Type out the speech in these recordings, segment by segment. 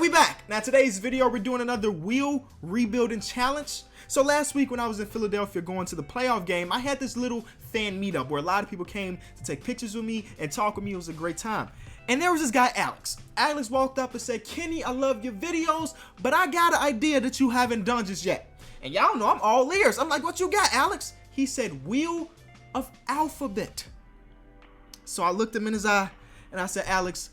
And we back. Now today's video, we're doing another wheel rebuilding challenge. So last week when I was in Philadelphia going to the playoff game, I had this little fan meetup where a lot of people came to take pictures with me and talk with me. It was a great time. And there was this guy, Alex. Alex walked up and said, "Kenny, I love your videos, but I got an idea that you haven't done just yet." And y'all know I'm all ears. I'm like, "What you got, Alex?" He said, "Wheel of Alphabet." So I looked him in his eye and I said, "Alex,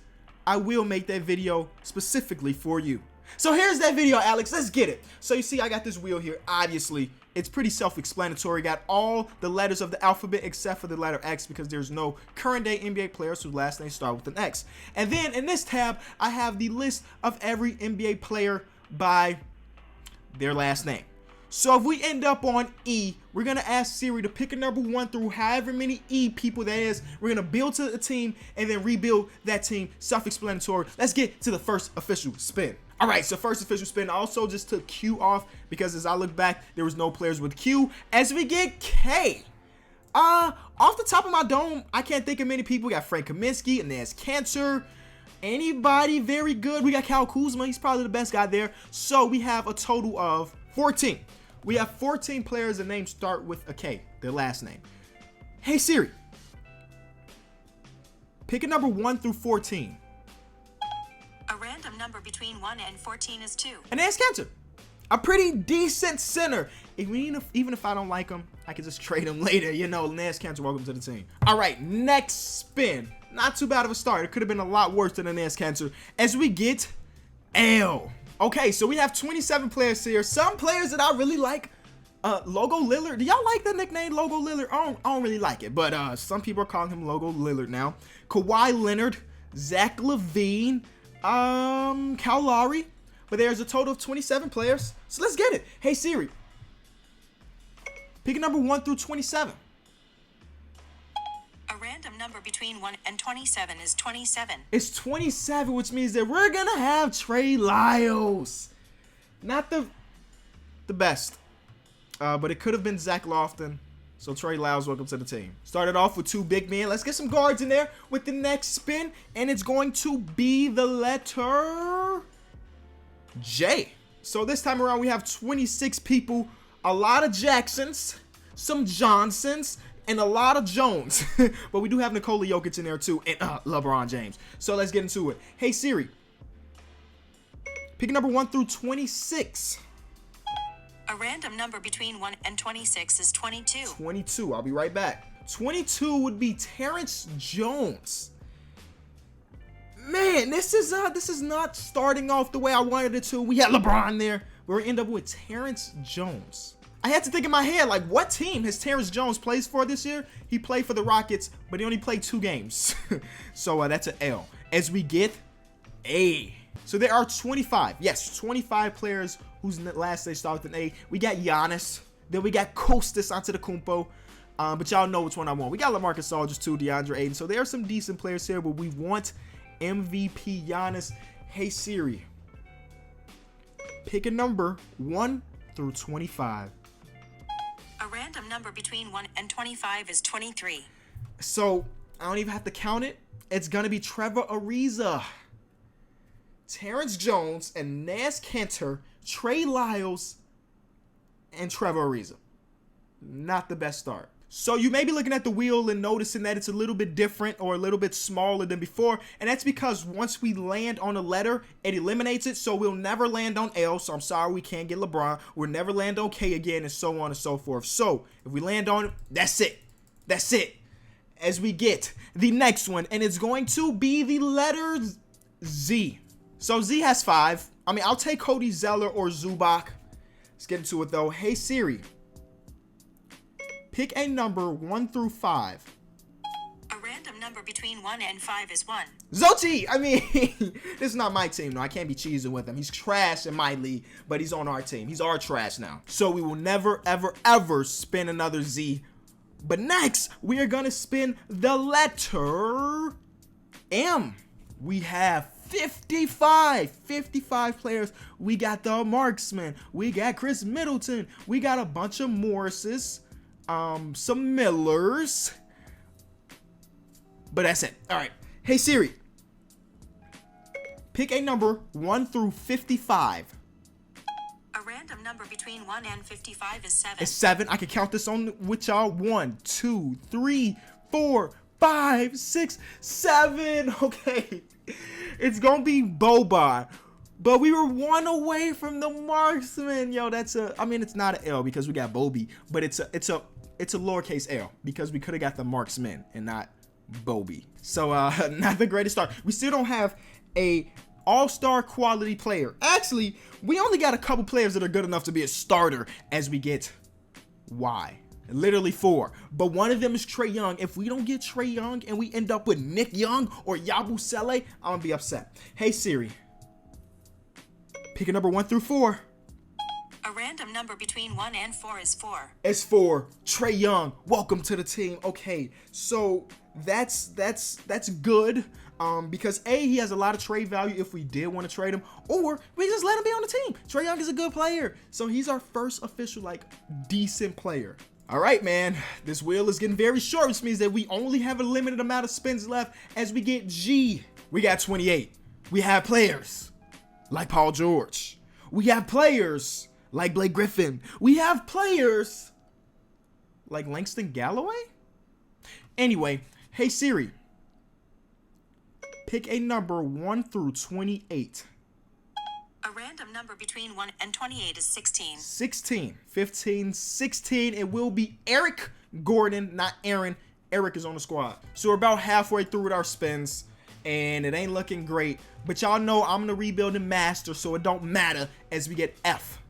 I will make that video specifically for you." So here's that video, Alex. Let's get it. So you see, I got this wheel here. Obviously, it's pretty self-explanatory. Got all the letters of the alphabet except for the letter X because there's no current day NBA players whose last name start with an X. And then in this tab, I have the list of every NBA player by their last name. So if we end up on E, we're going to ask Siri to pick a number 1 through however many E people that is. We're going to build to a team and then rebuild that team. Self-explanatory. Let's get to the first official spin. All right, so first official spin. I also just took Q off because as I look back, there was no players with Q. As we get K. Off the top of my dome, I can't think of many people. We got Frank Kaminsky, Enes Kanter. Anybody very good? We got Kyle Kuzma. He's probably the best guy there. So we have a total of 14. We have 14 players. The names start with a K, their last name. Hey Siri, pick a number 1 through 14. A random number between 1 and 14 is 2. Enes Kanter, a pretty decent center. Even if I don't like him, I can just trade him later. You know, Enes Kanter, welcome to the team. All right, next spin. Not too bad of a start. It could have been a lot worse than Enes Kanter. As we get L. Okay, so we have 27 players here. Some players that I really like. Logo Lillard. Do y'all like the nickname Logo Lillard? I don't really like it, but some people are calling him Logo Lillard now. Kawhi Leonard, Zach LaVine, Kyle Lowry. But there's a total of 27 players. So let's get it. Hey Siri, pick a number 1 through 27. A random number between 1 and 27 is 27. It's 27, which means that we're gonna have Trey Lyles. Not the best, but it could have been Zach Lofton. So Trey Lyles, welcome to the team. Started off with 2 big men. Let's get some guards in there with the next spin, and it's going to be the letter J. So this time around, we have 26 people, a lot of Jacksons, some Johnsons, and a lot of Jones. But we do have Nikola Jokic in there too, and LeBron James. So let's get into it. Hey Siri, pick a number 1 through 26. A random number between 1 and 26 is 22. 22, I'll be right back. 22 would be Terrence Jones. Man, this is not starting off the way I wanted it to. We had LeBron there. We're gonna end up with Terrence Jones. I had to think in my head, like, what team has Terrence Jones plays for this year? He played for the Rockets, but he only played 2 games. So that's an L. As we get A. So there are 25. Yes, 25 players whose last name start with an A. We got Giannis. Then we got Kostas Antetokounmpo. But y'all know which one I want. We got LaMarcus Aldridge too, DeAndre Ayton. So there are some decent players here, but we want MVP Giannis. Hey Siri, pick a number 1 through 25. A random number between 1 and 25 is 23. So I don't even have to count it. It's gonna be Trevor Ariza, Terrence Jones, and Enes Kanter, Trey Lyles, and Trevor Ariza. Not the best start. So you may be looking at the wheel and noticing that it's a little bit different or a little bit smaller than before. And that's because once we land on a letter, it eliminates it. So we'll never land on L. So I'm sorry we can't get LeBron. We'll never land on K again, and so on and so forth. So if we land on it, that's it. That's it. As we get the next one, and it's going to be the letter Z. So Z has 5. I mean, I'll take Cody Zeller or Zubac. Let's get into it though. Hey Siri, pick a number 1 through 5. A random number between 1 and 5 is 1. Zoti! I mean, this is not my team. No, I can't be cheesing with him. He's trash in my league, but he's on our team. He's our trash now. So we will never, ever, ever spin another Z. But next, we are going to spin the letter M. We have 55 players. We got the Marksman. We got Chris Middleton. We got a bunch of Morrises. Some Millers. But that's it. All right. Hey Siri, Pick a number 1 through 55. A random number between 1 and 55 is 7. It's 7. I can count this on with y'all. 1, 2, 3, 4, 5, 6, 7. Okay. It's going to be Boba. But we were 1 away from the marksman. Yo, I mean, it's not an L because we got Bobby, but it's a lowercase L because we could have got the marksman and not Bobby. So, not the greatest start. We still don't have a all-star quality player. Actually, we only got a couple players that are good enough to be a starter as we get Y. Literally 4. But one of them is Trae Young. If we don't get Trae Young and we end up with Nick Young or Yabusele, I'm going to be upset. Hey, Siri. Pick a number 1 through 4. A random number between 1 and 4 is 4. It's 4. Trae Young. Welcome to the team. Okay, so that's good. Because A, he has a lot of trade value if we did want to trade him, or we just let him be on the team. Trae Young is a good player, so he's our first official, like, decent player. All right, man, this wheel is getting very short, which means that we only have a limited amount of spins left as we get G. We got 28. We have players like Paul George. We have players like Blake Griffin. We have players like Langston Galloway. Anyway, hey Siri, pick a number 1 through 28. A random number between 1 and 28 is 16. 16, 15, 16. It will be Eric Gordon, not Aaron. Eric is on the squad. So we're about halfway through with our spins, and it ain't looking great. But y'all know I'm the rebuilding master, so it don't matter as we get F.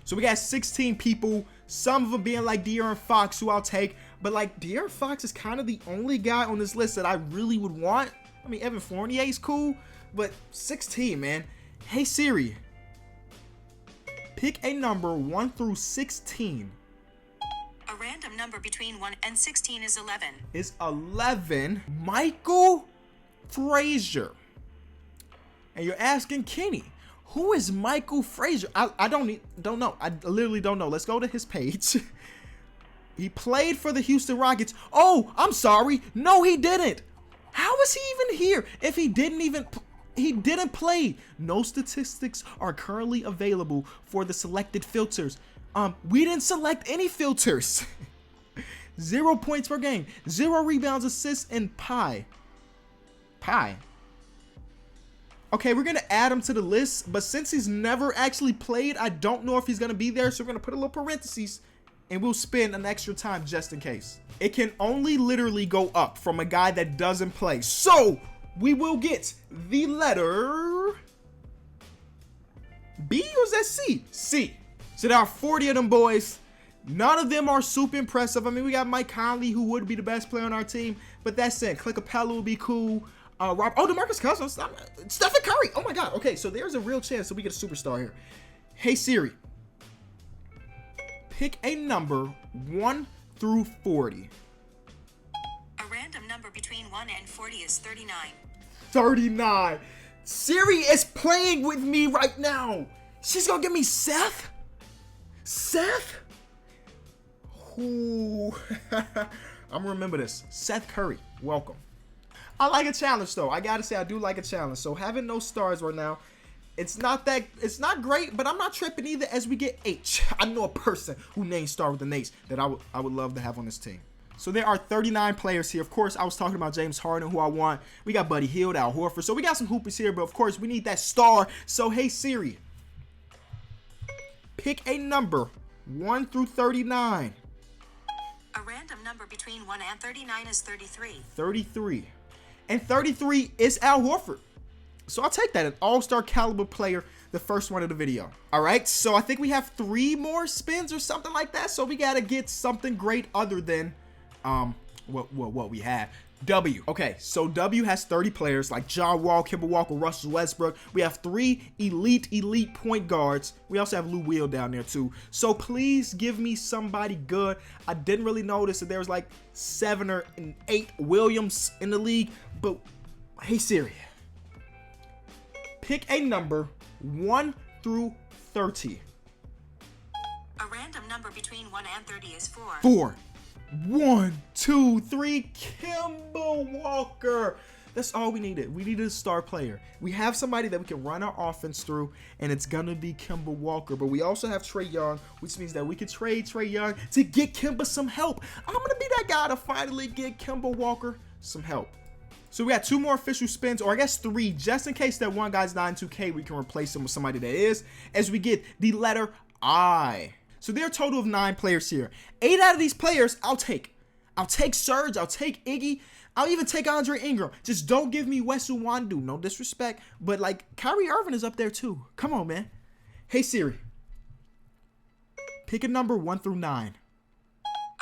So we got 16 people, some of them being like De'Aaron Fox, who I'll take. But like De'Aaron Fox is kind of the only guy on this list that I really would want. I mean, Evan Fournier is cool, but 16, man. Hey Siri, pick a number 1 through 16. A random number between 1 and 16 is 11. Is 11 Michael Frazier. And you're asking Kenny, who is Michael Frazier? I don't know. I literally don't know. Let's go to his page. He played for the Houston Rockets. Oh, I'm sorry. No, he didn't. How is he even here if he didn't play? No statistics are currently available for the selected filters. We didn't select any filters. 0 points per game, 0 rebounds, assists, and pi. Okay, we're gonna add him to the list, but since he's never actually played, I don't know if he's gonna be there, so we're gonna put a little parentheses and we'll spend an extra time just in case. It can only literally go up from a guy that doesn't play. So we will get the letter B, or is that C? C. So there are 40 of them boys. None of them are super impressive. I mean, we got Mike Conley, who would be the best player on our team, but that's it. Clint Capella would be cool. DeMarcus Cousins, Stephen Curry. Oh my God. Okay, so there's a real chance that we get a superstar here. Hey Siri, pick a number 1 through 40. A random number between 1 and 40 is 39. 39. Siri is playing with me right now. She's gonna give me Seth. Seth? Ooh. I'm gonna remember this. Seth Curry, welcome. I like a challenge though. I gotta say I do like a challenge. So having no stars right now, it's not great, but I'm not tripping either as we get H. I know a person who named Star with an H that I would love to have on this team. So there are 39 players here. Of course, I was talking about James Harden, who I want. We got Buddy Hield, Al Horford. So we got some hoopers here, but of course we need that star. So hey Siri, pick a number 1 through 39. A random number between 1 and 39 is 33. 33. And 33 is Al Horford. So I'll take that, an all-star caliber player, the first one of the video. All right, so I think we have 3 more spins or something like that. So we got to get something great other than what we have. W. Okay, so W has 30 players like John Wall, Kemba Walker, Russell Westbrook. We have 3 elite point guards. We also have Lou Will down there too. So please give me somebody good. I didn't really notice that there was like 7 or 8 Williams in the league, but hey Siri, pick a number 1 through 30. A random number between 1 and 30 is 4. 4. 1, 2, 3, Kemba Walker. That's all we needed. We needed a star player. We have somebody that we can run our offense through, and it's gonna be Kemba Walker. But we also have Trae Young, which means that we can trade Trae Young to get Kemba some help. I'm gonna be that guy to finally get Kemba Walker some help. So we got 2 more official spins, or I guess 3, just in case that one guy's not in 2K, we can replace him with somebody that is, as we get the letter I. So there are a total of 9 players here. 8 out of these players, I'll take. I'll take Serge, I'll take Iggy, I'll even take Andre Ingram. Just don't give me Wes Iwundu, no disrespect, but like Kyrie Irving is up there too. Come on, man. Hey Siri, pick a number 1 through 9.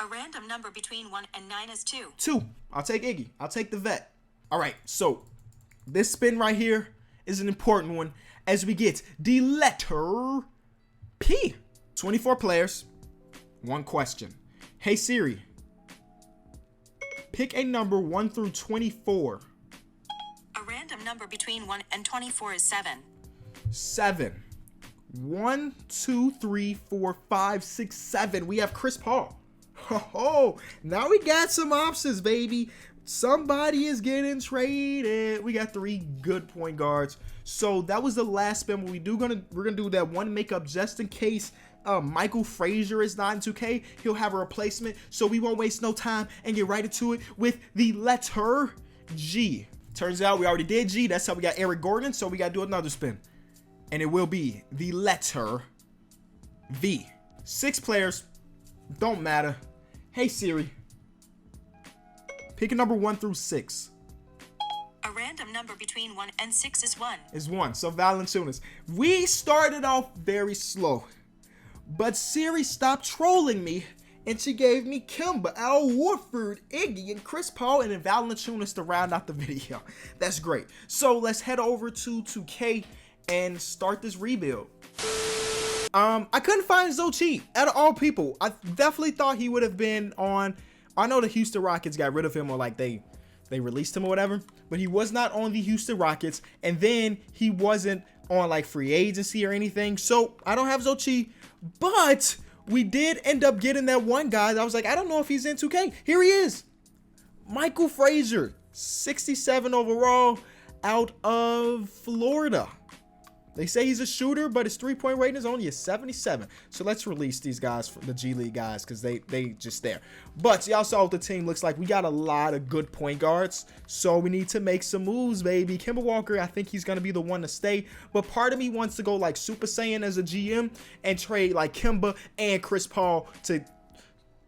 A random number between 1 and 9 is 2. 2. I'll take Iggy. I'll take the vet. All right, so this spin right here is an important one as we get the letter P. 24 players, 1 question. Hey Siri, pick a number 1 through 24. A random number between 1 and 24 is 7. 7. 1, 2, 3, 4, 5, 6, 7. We have Chris Paul. Oh, now we got some options, baby. Somebody is getting traded. We got 3 good point guards. So that was the last spin. We're gonna do that one makeup just in case Michael Frazier is not in 2K. He'll have a replacement, so we won't waste no time and get right into it with the letter G. Turns out we already did G. That's how we got Eric Gordon. So we gotta do another spin, and it will be the letter V. 6 players, don't matter. Hey Siri, pick a number 1 through 6. A random number between 1 and 6 is 1. Is 1. So Valanciunas. We started off very slow, but Siri stopped trolling me, and she gave me Kemba, Al Horford, Iggy, and Chris Paul, and then Valanciunas to round out the video. That's great. So let's head over to 2K and start this rebuild. I couldn't find Zochi out of all people. I definitely thought he would have been on. I know the Houston Rockets got rid of him, or like they released him or whatever, but he was not on the Houston Rockets, and then he wasn't on like free agency or anything. So I don't have Zochi, but we did end up getting that one guy that I was like, I don't know if he's in 2K. Here he is, Michael Frazier, 67 overall, out of Florida. They say he's a shooter, but his 3-point rating is only a 77. So let's release these guys, from the G League guys, because they just there. But y'all saw what the team looks like. We got a lot of good point guards, so we need to make some moves, baby. Kemba Walker, I think he's going to be the one to stay. But part of me wants to go like Super Saiyan as a GM and trade like Kemba and Chris Paul to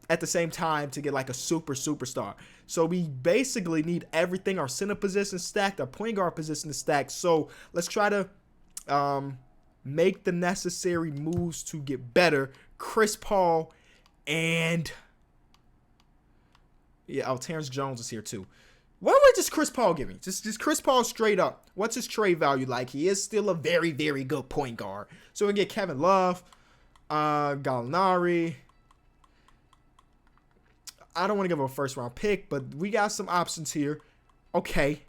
at the same time to get like a superstar. So we basically need everything. Our center position stacked, our point guard position stacked. So let's try to make the necessary moves to get better. Chris Paul and Terrence Jones is here too. What would just Chris Paul give me? Just Chris Paul straight up. What's his trade value like? He is still a very, very good point guard. So we get Kevin Love, Gallinari. I don't want to give him a first round pick, but we got some options here. Okay.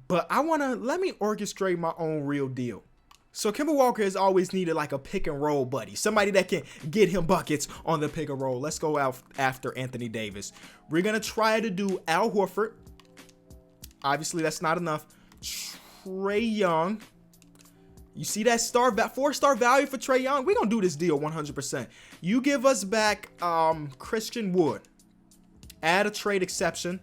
But let me orchestrate my own real deal. So Kemba Walker has always needed like a pick and roll buddy. Somebody that can get him buckets on the pick and roll. Let's go out after Anthony Davis. We're going to try to do Al Horford. Obviously, that's not enough. Trae Young. You see that 4-star value for Trae Young? We're going to do this deal 100%. You give us back Christian Wood. Add a trade exception.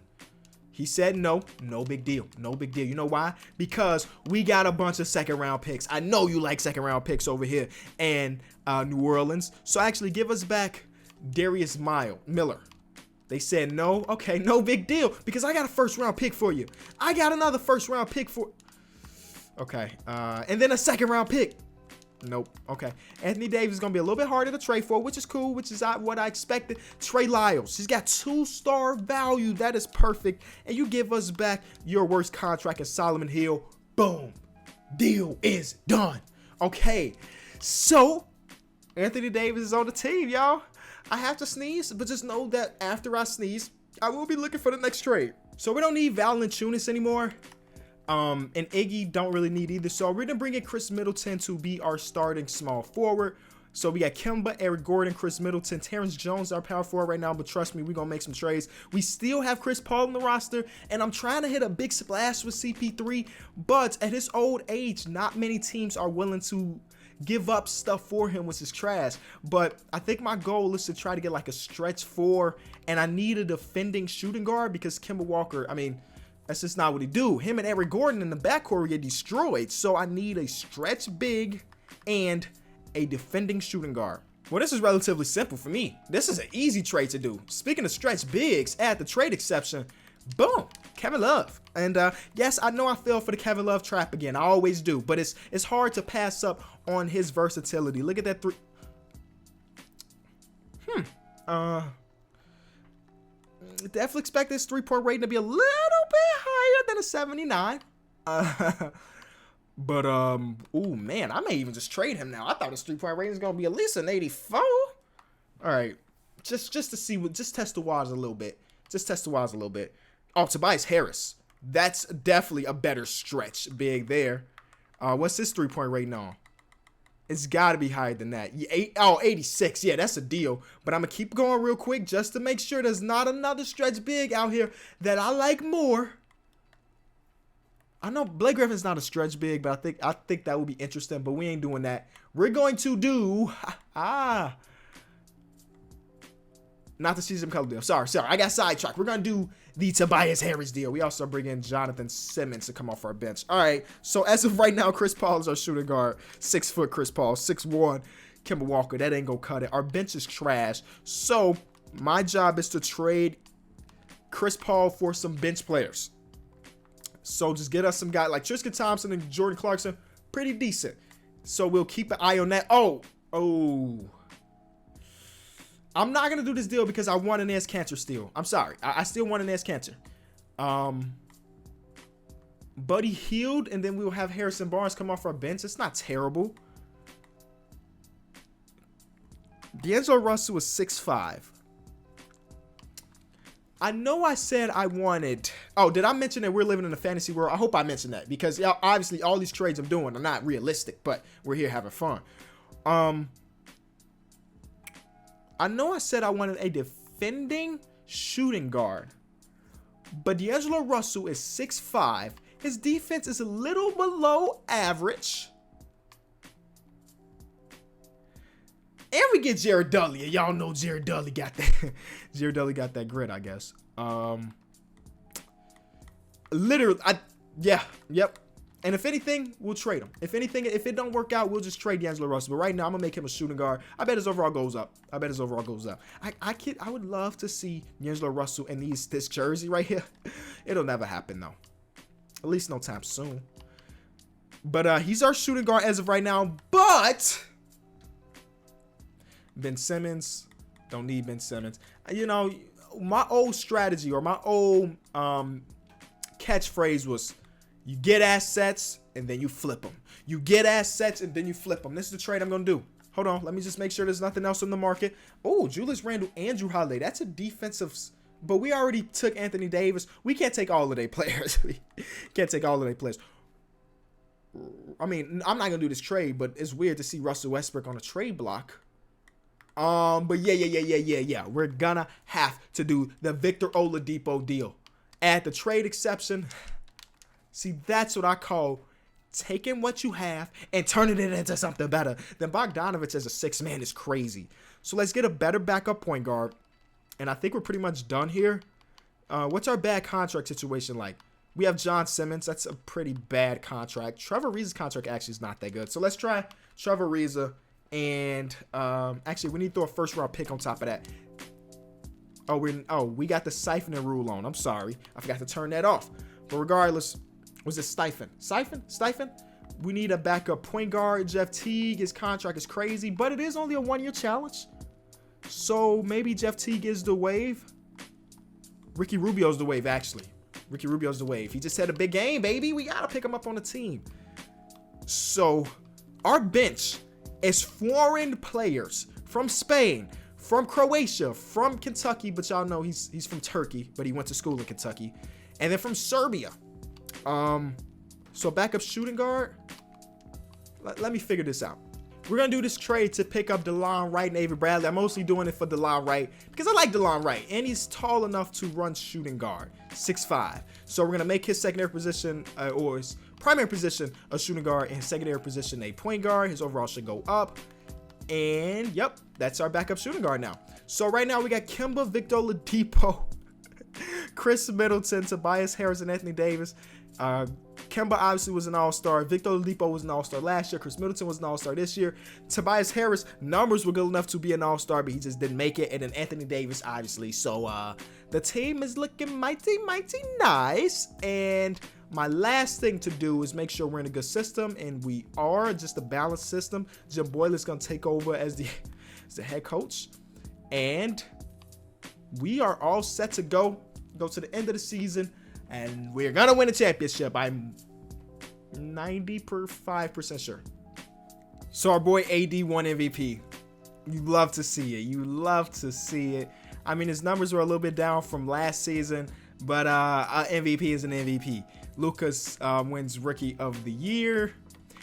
He said no big deal. No big deal. You know why? Because we got a bunch of second round picks. I know you like second round picks over here in New Orleans. So actually give us back Darius Miller. They said no. Okay, no big deal. Because I got a first round pick for you. I got another first round pick for. Okay. And then a second round pick. Nope. Okay. Anthony Davis is going to be a little bit harder to trade for, which is cool, which is what I expected. Trey Lyles. He's got 2-star value. That is perfect. And you give us back your worst contract in Solomon Hill. Boom. Deal is done. Okay. So, Anthony Davis is on the team, y'all. I have to sneeze, but just know that after I sneeze, I will be looking for the next trade. So, we don't need Valanciunas anymore. And Iggy don't really need either. So we're going to bring in Chris Middleton to be our starting small forward. So we got Kemba, Eric Gordon, Chris Middleton, Terrence Jones, our power forward right now. But trust me, we're going to make some trades. We still have Chris Paul in the roster, and I'm trying to hit a big splash with CP3. But at his old age, not many teams are willing to give up stuff for him, which is trash. But I think my goal is to try to get like a stretch 4, and I need a defending shooting guard because Kemba Walker, I mean, that's just not what he do. Him and Eric Gordon in the backcourt will get destroyed. So I need a stretch big and a defending shooting guard. Well, this is relatively simple for me. This is an easy trade to do. Speaking of stretch bigs, add the trade exception. Boom, Kevin Love. And yes, I know I fell for the Kevin Love trap again. I always do, but it's hard to pass up on his versatility. Look at that three. Definitely expect this 3-point rating to be a little bit higher than a 79. But oh man, I may even just trade him now. I thought his 3-point rating is gonna be at least an 84. All right, just to see what, just test the waters a little bit. Just test the waters a little bit. Oh, Tobias Harris. That's definitely a better stretch big there. What's his 3-point rating on? It's got to be higher than that. 86. Yeah, that's a deal. But I'm going to keep going real quick just to make sure there's not another stretch big out here that I like more. I know Blake Griffin's not a stretch big, but I think that would be interesting. But we ain't doing that. We're going to do... Not the season color deal. Sorry. I got sidetracked. We're going to do the Tobias Harris deal. We also bring in Jonathan Simmons to come off our bench. All right. So as of right now, Chris Paul is our shooting guard. 6 foot Chris Paul. 6'1" Kemba Walker. That ain't going to cut it. Our bench is trash. So my job is to trade Chris Paul for some bench players. So just get us some guys like Tristan Thompson and Jordan Clarkson. Pretty decent. So we'll keep an eye on that. Oh. I'm not going to do this deal because I want an Enes Kanter still. I'm sorry. I still want an Enes Kanter. Buddy Hield, and then we'll have Harrison Barnes come off our bench. It's not terrible. D'Angelo Russell is 6'5". I know I said I wanted... Oh, did I mention that we're living in a fantasy world? I hope I mentioned that because obviously all these trades I'm doing are not realistic, but we're here having fun. I know I said I wanted a defending shooting guard, but D'Angelo Russell is 6'5". His defense is a little below average. And we get Jared Dudley, and y'all know Jared Dudley got that. Jared Dudley got that grit, I guess. Literally, yep. And if anything, we'll trade him. If it don't work out, we'll just trade D'Angelo Russell. But right now, I'm gonna make him a shooting guard. I bet his overall goes up. I would love to see D'Angelo Russell in this jersey right here. It'll never happen though. At least no time soon. But he's our shooting guard as of right now. But Ben Simmons, don't need Ben Simmons. You know, my old strategy or my old catchphrase was, you get assets and then you flip them. You get assets and then you flip them. This is the trade I'm going to do. Hold on. Let me just make sure there's nothing else on the market. Oh, Julius Randle, Andrew Holiday. That's a defensive. But we already took Anthony Davis. We can't take all of their players. We can't take all of their players. I mean, I'm not going to do this trade, but it's weird to see Russell Westbrook on a trade block. But yeah. We're going to have to do the Victor Oladipo deal. Add the trade exception. See, that's what I call taking what you have and turning it into something better. Then Bogdanovich as a 6 man is crazy. So let's get a better backup point guard. And I think we're pretty much done here. What's our bad contract situation like? We have John Simmons. That's a pretty bad contract. Trevor Ariza's contract actually is not that good. So let's try Trevor Ariza. And actually, we need to throw a first-round pick on top of that. We got the siphoning rule on. I'm sorry. I forgot to turn that off. But regardless... Was it Stiphen? We need a backup point guard. Jeff Teague, his contract is crazy, but it is only a 1-year challenge. So maybe Jeff Teague is the wave. Ricky Rubio's the wave, actually. He just had a big game, baby. We got to pick him up on the team. So our bench is foreign players from Spain, from Croatia, from Kentucky, but y'all know he's from Turkey, but he went to school in Kentucky. And then from Serbia. So backup shooting guard. Let me figure this out. we're going to do this trade to pick up DeLon Wright and Avery Bradley. I'm mostly doing it for DeLon Wright because I like DeLon Wright, and he's tall enough to run shooting guard, 6'5". So we're going to make his secondary position, or his primary position, a shooting guard, and his secondary position a point guard. His overall should go up. And, yep, that's our backup shooting guard now. So right now we got Kemba, Victor Oladipo, Chris Middleton, Tobias Harris, and Anthony Davis. Kemba obviously was an all-star. Victor Oladipo was an all-star last year. Chris Middleton was an all-star this year. Tobias Harris, numbers were good enough to be an all-star, but he just didn't make it. And then Anthony Davis, obviously. So the team is looking mighty, mighty nice. And my last thing to do is make sure we're in a good system, and we are, just a balanced system. Jim Boyle is going to take over as the head coach. And we are all set to go to the end of the season. And we're going to win a championship. I'm 95% sure. So our boy AD won MVP. You love to see it. You love to see it. I mean, his numbers were a little bit down from last season, but MVP is an MVP. Lucas wins Rookie of the Year.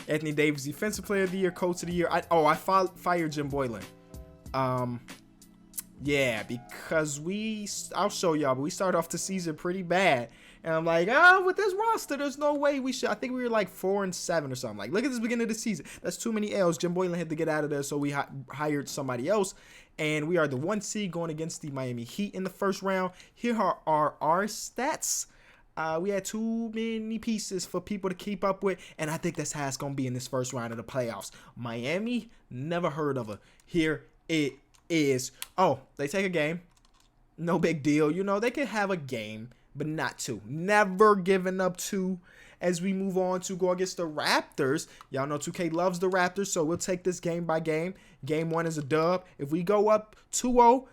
Anthony Davis, Defensive Player of the Year, Coach of the Year. I fired Jim Boylan. Yeah, because I'll show y'all, but we started off the season pretty bad. And I'm like, with this roster, there's no way we should. I think we were like 4-7 or something. Like, look at this beginning of the season. That's too many L's. Jim Boylan had to get out of there, so we hired somebody else. And we are the 1 seed going against the Miami Heat in the first round. Here are our stats. We had too many pieces for people to keep up with, and I think that's how it's going to be in this first round of the playoffs. Miami, never heard of her. Here it is. Oh, they take a game. No big deal. You know, they could have a game, but not two. Never giving up two. As we move on to go against the Raptors. Y'all know 2K loves the Raptors, so we'll take this game by game. Game 1 is a dub. If we go up 2-0,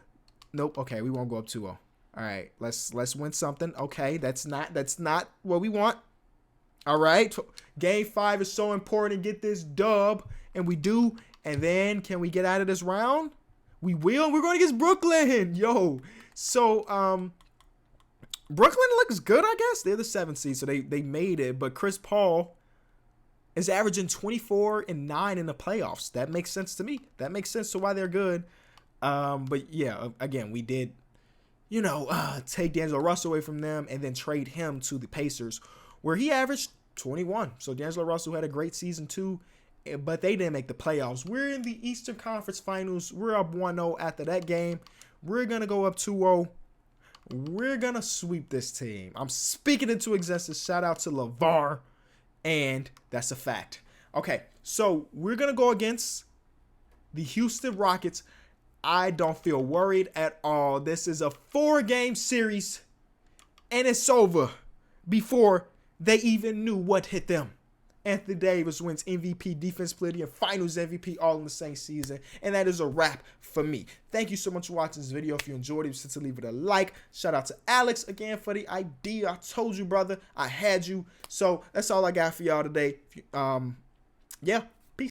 nope, okay, we won't go up 2-0. All right, let's win something. Okay, that's not what we want. All right, game 5 is so important to get this dub, and we do. And then can we get out of this round? We will. We're going against Brooklyn. Yo, so Brooklyn looks good, I guess. They're the 7th seed, so they made it. But Chris Paul is averaging 24 and 9 in the playoffs. That makes sense to me. That makes sense to why they're good. But yeah, again, we did, take D'Angelo Russell away from them and then trade him to the Pacers, where he averaged 21. So D'Angelo Russell had a great season too, but they didn't make the playoffs. We're in the Eastern Conference Finals. We're up 1-0 after that game. We're going to go up 2-0. We're going to sweep this team. I'm speaking into existence. Shout out to LeVar. And that's a fact. Okay, so we're going to go against the Houston Rockets. I don't feel worried at all. This is a 4-game series, and it's over before they even knew what hit them. Anthony Davis wins MVP, Defense Player of the Year, Finals MVP, all in the same season. And that is a wrap for me. Thank you so much for watching this video. If you enjoyed it, be sure to leave it a like. Shout out to Alex again for the idea. I told you, brother. I had you. So that's all I got for y'all today. Yeah.